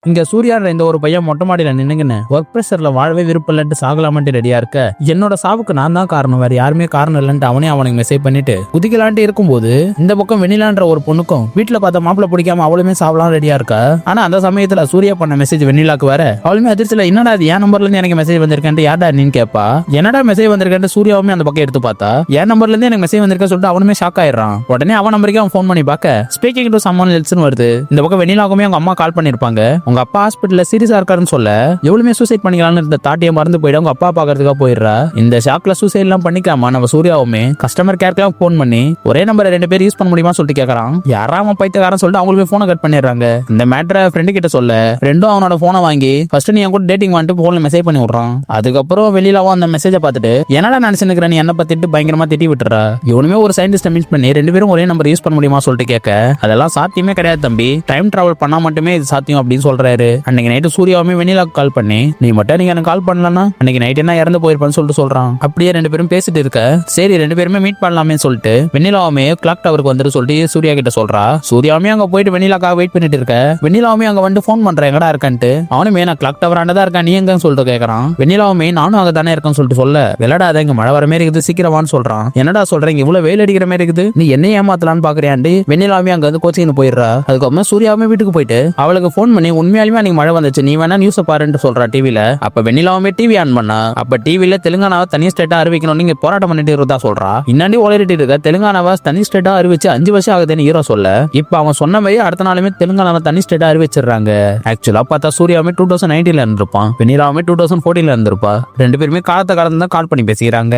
இங்க சூர்யான்ற இந்த ஒரு பையன் மொட்டை மாடியில நின்னுங்கன்னு ஒர்க் பிரஷர்ல வாழவே விருப்பம் இல்லன்ட்டு சாகலாமன்ட்டு ரெடியா இருக்க, என்னோட சாவுக்கு நான் தான் காரணம், வேற யாருமே காரணம் இல்லன்ட்டு அவனுக்கு மெசேஜ் பண்ணிட்டு குதிக்கலான்ட்டு இருக்கும்போது இந்த பக்கம் வெண்ணிலான்ற ஒரு பொண்ணுக்கும் வீட்டுல பார்த்த மாப்பிள்ள பிடிக்காம அவளுமே சாவலாம் ரெடியா இருக்கா. ஆனா அந்த சமயத்துல சூர்யா பண்ண மெசேஜ் வெண்ணிலாக்கு வேற அவளுமே அதிர்ச்சியில என்னடா அது என் நம்பர்ல இருந்து எனக்கு மெசேஜ் வந்திருக்கேன் யாரா நீன்னு கேப்பா. என்னடா மெசேஜ் வந்திருக்கேன் சூர்யாவுமே அந்த பக்கம் எடுத்து பார்த்தா என் நம்பர்ல இருந்து எனக்கு மெசேஜ் வந்திருக்க சொல்லிட்டு அவனுமே ஷாக் ஆயிடுறான். உடனே அவன் நம்பருக்கு அவன் ஃபோன் பண்ணி பார்க்க ஸ்பீக்கிங் டு சம்மன் எல்ஸ்னு வருது. இந்த பக்கம் வெண்ணிலாவுமே அவங்க அம்மா கால் பண்ணிருப்பாங்க. உங்க அப்பா ஹாஸ்பிட்டல்ல சீரியஸா இருக்காருன்னு சொல்ல எவ்வளவுமே சூசைட் பண்ணிக்கலாம்னு இருந்த தாட்டியை மறந்து போயிட்டு அவங்க அப்பா பாக்குறதுக்காக போயிடுறா. இந்த ஷாக்ல சூசைட் எல்லாம் பண்ணிக்காம நம்ம சூர்யாவுமே கஸ்டமர் கேர்க்கெல்லாம் போன் பண்ணி ஒரே நம்பரை 2 பேர் யூஸ் பண்ண முடியுமா சொல்லிட்டு கேட்கறான். யாரா அவன் பைத்தியக்காரன் சொல்லிட்டு அவங்களுமே போனை கட் பண்ணிடுறாங்க. இந்த மேட்டரை ஃப்ரெண்டு கிட்ட சொல்ல ரெண்டும் அவனோட போனை வாங்கி ஃபர்ஸ்ட் நீ என் கூட டேட்டிங் வந்துட்டு போன்ல மெசேஜ் பண்ணி விடுறான். அதுக்கப்புறம் வெளியிலவும் அந்த மெசேஜை பார்த்துட்டு என்னடா நினைச்சுக்கிறேன் நீ என்ன பத்திட்டு பயங்கரமா திட்டி விட்டுறா. இவனுமே ஒரு சயின்டிஸ்ட் மீட் பண்ணி 2 பேரும் ஒரே நம்பர் யூஸ் பண்ண முடியுமா சொல்லிட்டு கேட்க அதெல்லாம் சாத்தியமே கிடையாது தம்பி, டைம் டிராவல் பண்ணா மட்டுமே இது சாத்தியம் அப்படின்னு சொல்றாரு. அன்னைக்கு நைட்டு சூர்யாவுமே வெண்ணிலாக்கு கால் பண்ணி நீ மட்டும் நீங்க எனக்கு கால் பண்ணலன்னா அன்னைக்கு நைட் என்ன இறந்து போயிருப்பான்னு சொல்லிட்டு சொல்றான். அப்படியே 2 பேரும் பேசிட்டு இருக்க சரி 2 பேருமே மீட் பண்ணலாமே சொல்லிட்டு வெண்ணிலாவுமே கிளாக் டவருக்கு வந்துட்டு சொல்லிட்டு சூர்யா கிட்ட சொல்றா. சூர்யாவுமே அங்க போயிட்டு வெண்ணிலாக்காக வெயிட் பண்ணிட்டு இருக்க. வெண்ணிலாவுமே அங்க வந்து போன் பண்றேன் எங்கடா இருக்கன்ட்டு. அவனுமே நான் கிளாக் டவர் ஆண்டதா இருக்கா நீ எங்கன்னு சொல்லிட்டு கேட்கறான். வெண்ணிலாவுமே நானும் அங்க தானே இருக்கேன்னு சொல்லிட்டு சொல்ல விளையாடாத இங்க மழை வர மாதிரி இருக்குது சீக்கிரமான்னு சொல்றான். என்னடா சொல்றேன் இவ்வளவு வெயில் அடிக்கிற மாதிரி இருக்குது நீ என்ன ஏமாத்தலான்னு பாக்குறியாண்டு வெண்ணிலாவுமே அங்க வந்து கோச்சிங் போயிடுறா. அதுக்கப்புறம் சூர்யாவுமே வீட்டுக்கு போயிட்டு அவளுக்கு போன் பண்ணி உண்மையாலுமே அன்னைக்கு மழை வந்துச்சு நீ வேணா நியூஸ் பாருன்னு சொல்றா டிவில. அப்ப வெண்ணிலாவுமே டிவி ஆன் பண்ணா. அப்ப டிவில தெலுங்கானாவை தனி ஸ்டேட்டா அறிவிக்கணும் நீங்க போராட்டம் பண்ணிட்டு இருந்தா சொல்றா. இன்னாண்டி ஓடிட்டு இருக்க தெலுங்கானாவை தனி ஸ்டேட்டா அறிவிச்சு 5 வருஷம் ஆகுதுன்னு ஹீரோ சொல்ல இப்ப அவன் சொன்ன மாதிரி அடுத்த நாளுமே தெலுங்கானாவை தனி ஸ்டேட்டா அறிவிச்சிடுறாங்க. ஆக்சுவலா பார்த்தா சூர்யாவுமே 2019ல இருந்திருப்பான், வெண்ணிலாவுமே 2014ல இருந்திருப்பா. 2 பேருமே காலத்தை கடந்து தான் கால் பண்ணி பேசிக்கிறாங்க.